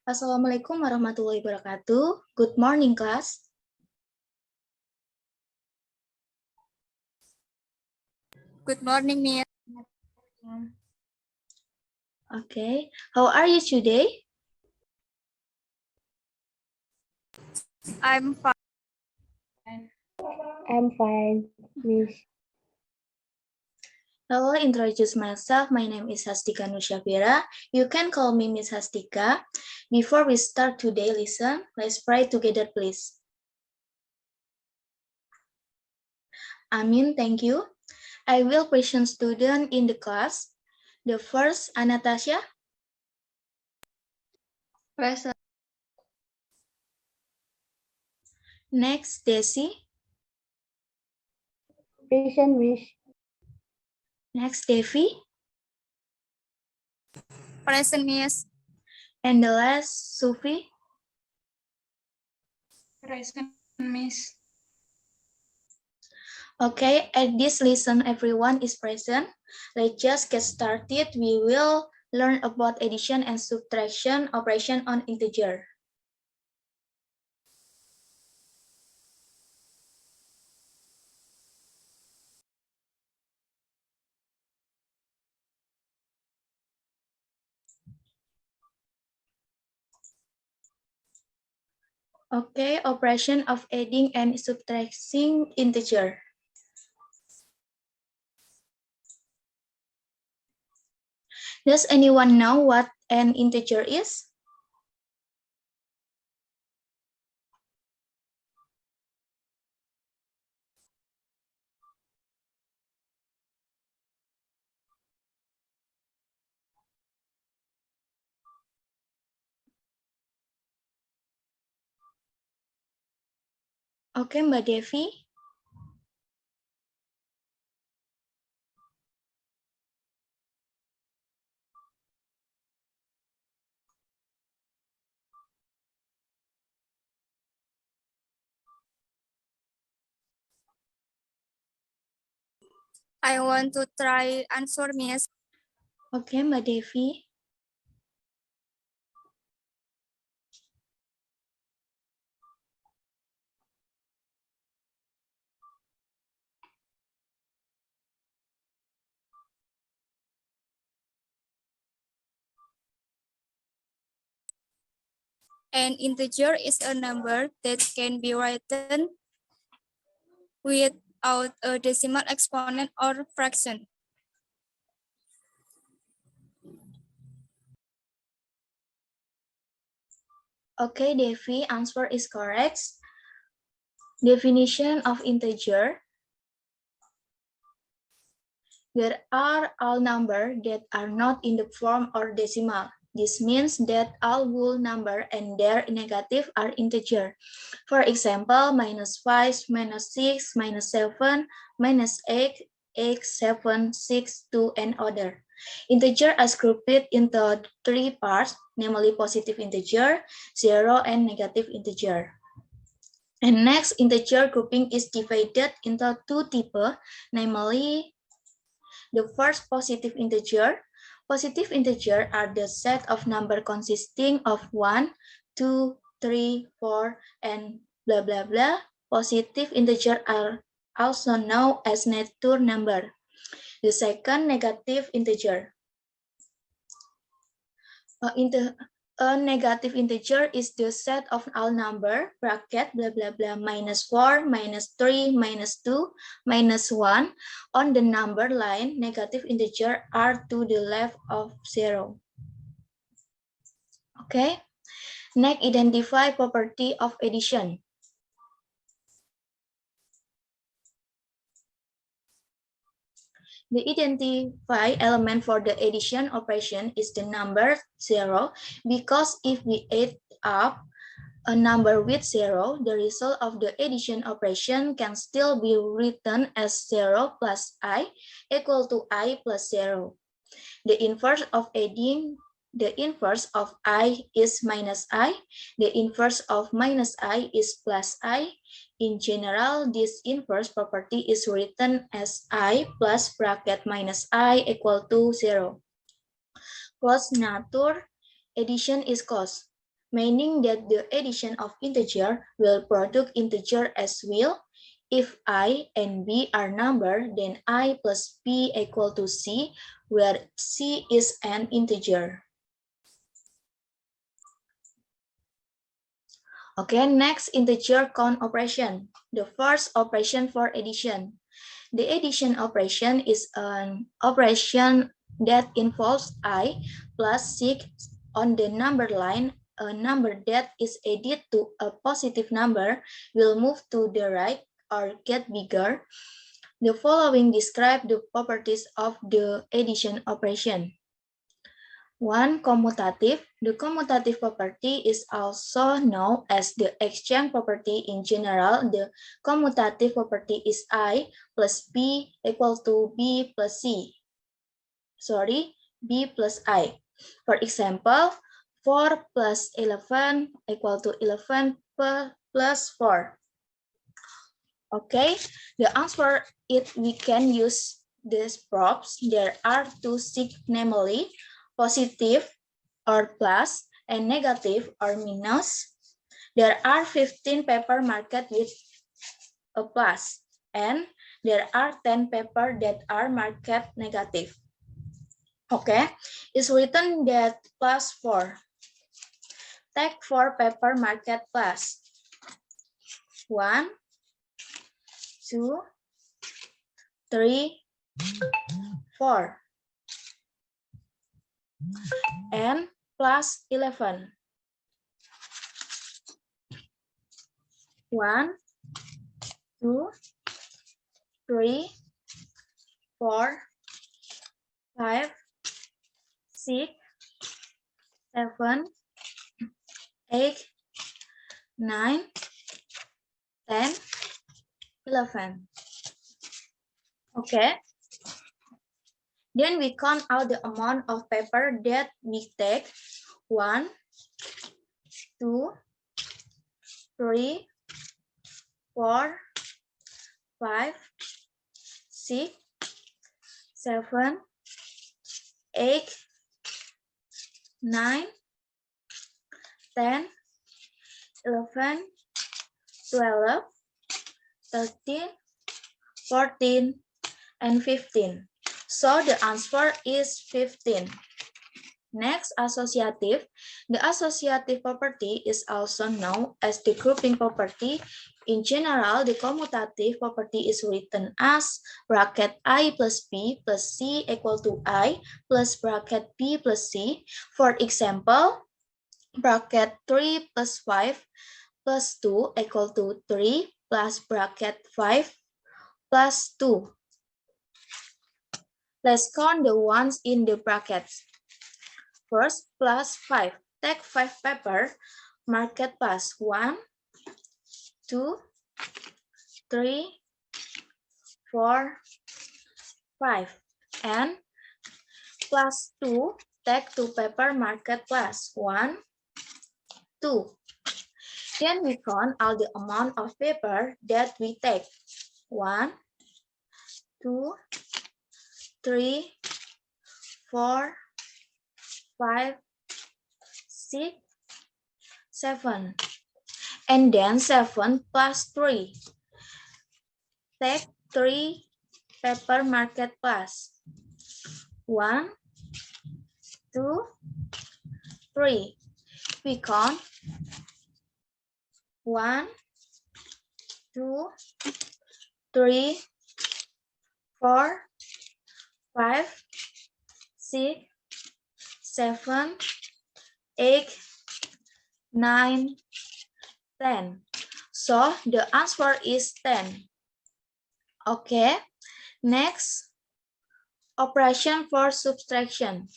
Assalamualaikum warahmatullahi wabarakatuh. Good morning, class. Good morning, Miss. Okay, how are you today? I'm fine. I'm fine, Miss. Hello, introduce myself. My name is Hastika Nusyafira. You can call me Miss Hastika. Before we start today, listen. Let's pray together, please. Amin, thank you. I will present student in the class. The first, Anastasia. Present. Next, Desi. Present, Miss. Next, Devi. Present, Miss. And the last, Sufi. Present, Miss. Okay, at this lesson, everyone is present. Let's just get started. We will learn about addition and subtraction operation on integer. Okay, operation of adding and subtracting integer. Does anyone know what an integer is? Okay, Mbak Devi. I want to try answer, Miss. Okay, Mbak Devi. An integer is a number that can be written without a decimal exponent or fraction. Okay, Devi, answer is correct. Definition of integer. There are all numbers that are not in the form or decimal. This means that all whole number and their negative are integer. For example, -5, -6, -7, -8, 8, 7, 6, 2, and other. Integer are grouped into three parts, namely positive integer, zero, and negative integer. And next, integer grouping is divided into two types, namely the first, positive integer. Positive integer are the set of number consisting of 1, 2, 3, 4, and blah, blah, blah. Positive integer are also known as nature number. The second, negative integer. A negative integer is the set of all number, bracket, blah, blah, blah, -4, -3, -2, -1. On the number line, negative integer are to the left of 0. Okay. Next, identify property of addition. The identify element for the addition operation is the number 0, because if we add up a number with 0, the result of the addition operation can still be written as 0 plus I equal to I plus 0. The inverse of adding, the inverse of I is minus I. The inverse of minus I is plus I. In general, this inverse property is written as I plus bracket minus I equal to 0. Close nature, addition is cost. meaning that the addition of integer will produce integer as well. If I and B are number, then I plus B equal to C, where C is an integer. Okay, next integer count operation. The first operation for addition. The addition operation is an operation that involves I plus 6 on the number line. A number that is added to a positive number will move to the right or get bigger. The following describe the properties of the addition operation. 1. Commutative. The commutative property is also known as the exchange property. In general, the commutative property is I plus B equal to B plus C. B plus I. For example, 4 plus 11 equal to 11 plus 4. Okay, the answer is we can use these props. There are two signs, namely positive or plus and negative or minus. There are 15 paper marked with a plus, and there are 10 paper that are marked negative. Okay, it's written that plus 4. Take 4 paper marked plus. 1, 2, 3, 4. And plus 11. 1, 2, 3, 4, 5, 6, 7, 8, 9, 10, 11. Okay. Then we count out the amount of paper that we take. 1, 2, 3, 4, 5, 6, 7, 8, 9, 10, 11, 12, 13, 14, and 15. So the answer is 15. Next, associative. The associative property is also known as the grouping property. In general, the commutative property is written as bracket I plus B plus C equal to I plus bracket B plus C. For example, bracket 3 plus 5 plus 2 equal to 3 plus bracket 5 plus 2. Let's count the ones in the brackets. First, plus 5. Take 5 paper, mark it plus 1, 2, 3, 4, 5. And plus 2, take 2 paper, mark it plus 1, 2. Then we count all the amount of paper that we take. 1, 2, 3, 4, 5, 6, 7. And then 7 plus 3. Take 3 paper market plus. 1, 2, 3. We count 1, 2, 3, 4, 5, 6, 7, 8, 9, 10. So the answer is 10. Okay, next, operation for subtraction.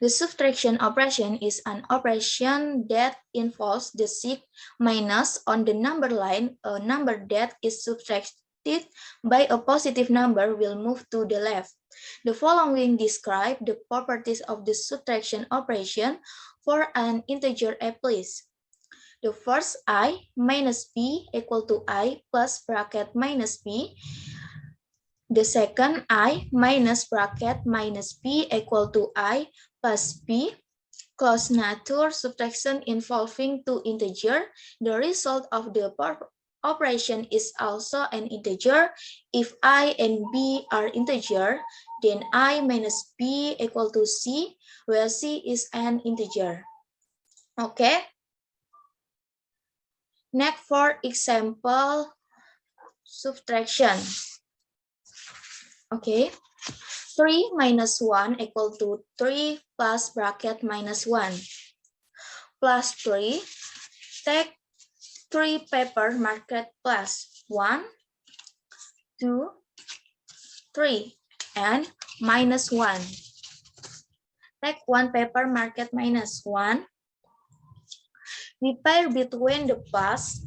The subtraction operation is an operation that involves the 6 minus on the number line. A number that is subtracted by a positive number will move to the left. The following describe the properties of the subtraction operation for an integer a place. The first I minus B equal to I plus bracket minus B. The second I minus bracket minus B equal to I plus B. close nature subtraction involving two integers, the result of the operation is also an integer. If I and b are integer, then I minus b equal to c, where c is an integer. Okay. Next, for example, subtraction. Okay. 3 minus 1 equal to 3 plus bracket minus 1. Plus 3, take 3 paper market plus 1, 2, 3, and minus 1. Take 1 paper market minus 1. We pair between the plus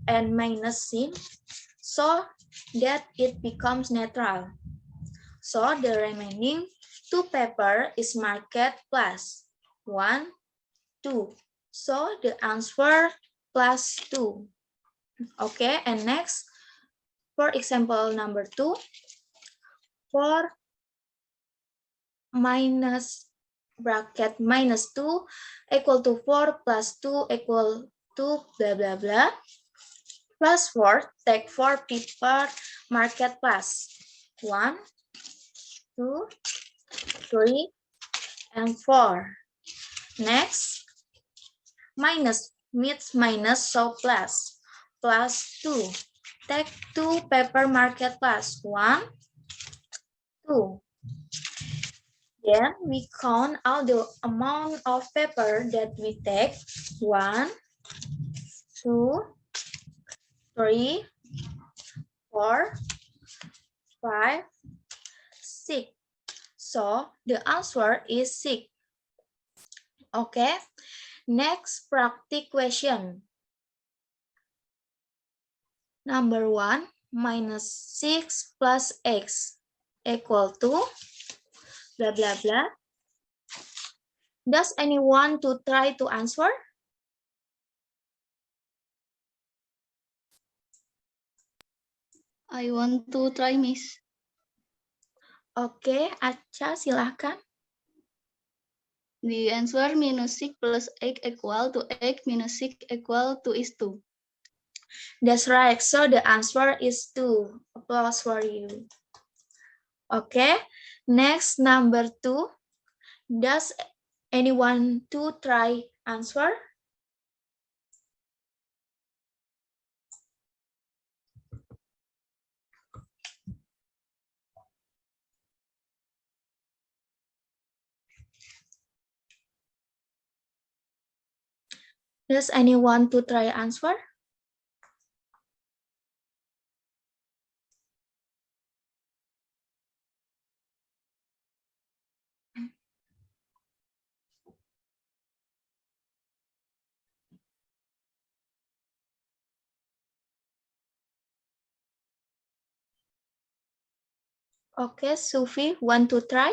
and minus sign so that it becomes neutral. So the remaining 2 paper is marked plus 1, 2. So the answer plus 2. Okay, and next, for example number 2, 4 minus bracket minus 2 equal to 4 plus 2 equal to blah blah blah. Plus 4, take 4 paper market plus 1, 2, 3, and 4. Next, minus meets minus, so plus. Plus 2. Take 2 paper market plus 1, 2. Then we count all the amount of paper that we take. 1, 2, 3, 4, 5, 6. So the answer is 6. Okay. Next practice question. Number 1, minus 6 plus x equal to blah blah blah. Does anyone to try to answer? I want to try, Miss. Oke, Aca silahkan. The answer minus 6 plus 8 equal to 8 minus 6 equal to is 2. That's right. So the answer is 2. Applause for you. Okay. Next, number 2. Does anyone to try answer? Does anyone to try answer? Okay, Sufi, want to try?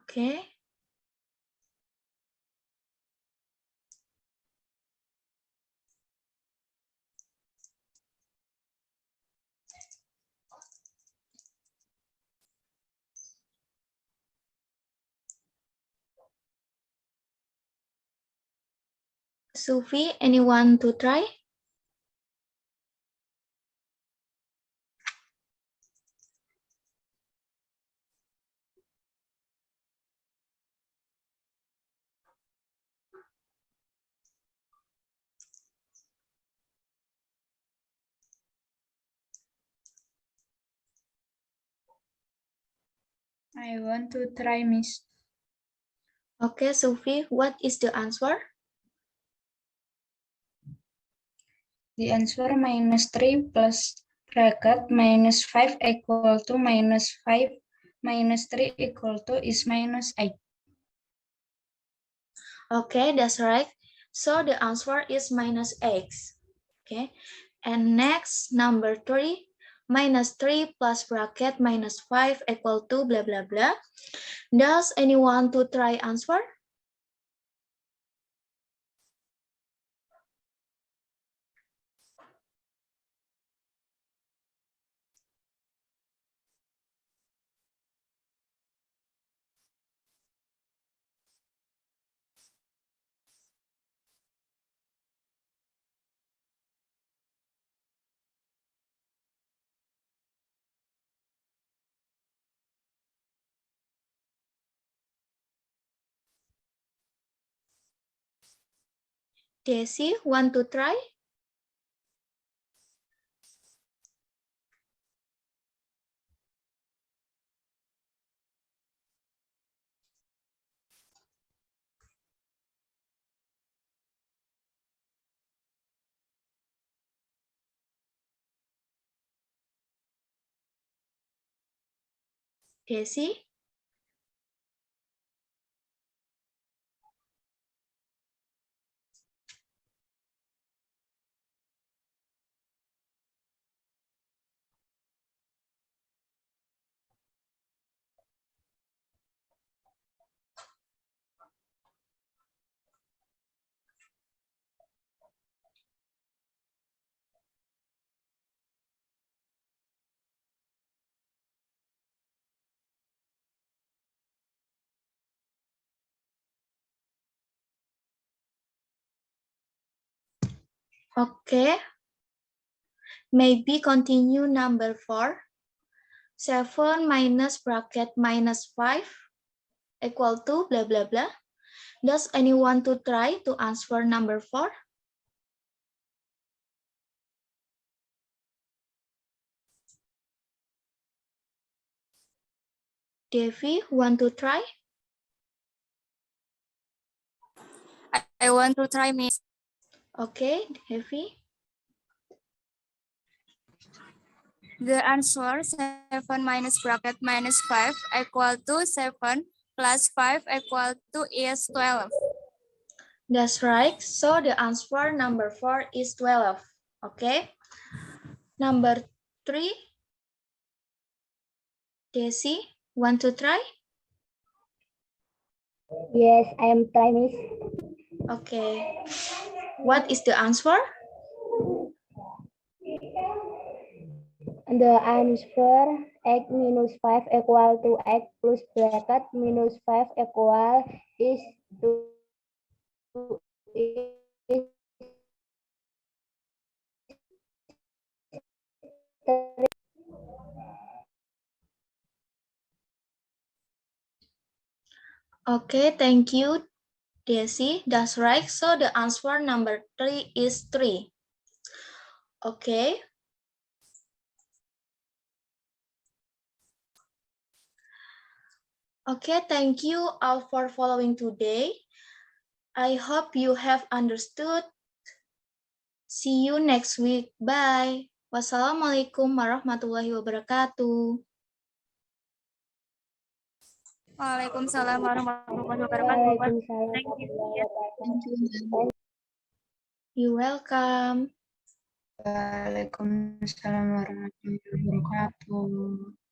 Okay. Sufi, anyone to try? I want to try, Miss. Okay, Sufi, what is the answer? The answer minus 3 plus bracket minus 5 equal to minus 5 minus 3 equal to is minus 8. Okay, that's right. So the answer is minus x. Okay, and next, number 3, minus 3 plus bracket minus 5 equal to blah blah blah. Does anyone to try answer? Desi, want to try? Desi? Okay. Maybe continue number 4. 7 minus bracket minus 5 equal to blah blah blah. Does anyone to try to answer number 4? Devi, want to try? I want to try, Miss. Okay, Devi. The answer 7 minus bracket minus 5 equal to 7 plus 5 equal to is 12. That's right. So the answer number 4 is 12. Okay. Number 3. Desi, want to try? Yes, I am trying, Miss. Okay. What is the answer? The answer x minus 5 equal to x plus bracket minus 5 equal is 2 is Okay, thank you, Desi. That's right. So the answer number 3 is 3. Okay. Okay, thank you all for following today. I hope you have understood. See you next week. Bye. Wassalamualaikum warahmatullahi wabarakatuh. Waalaikumsalam warahmatullahi wabarakatuh. Waalaikumsalam Thank you. warahmatullahi wabarakatuh. Thank you. You're welcome. Waalaikumsalam warahmatullahi wabarakatuh.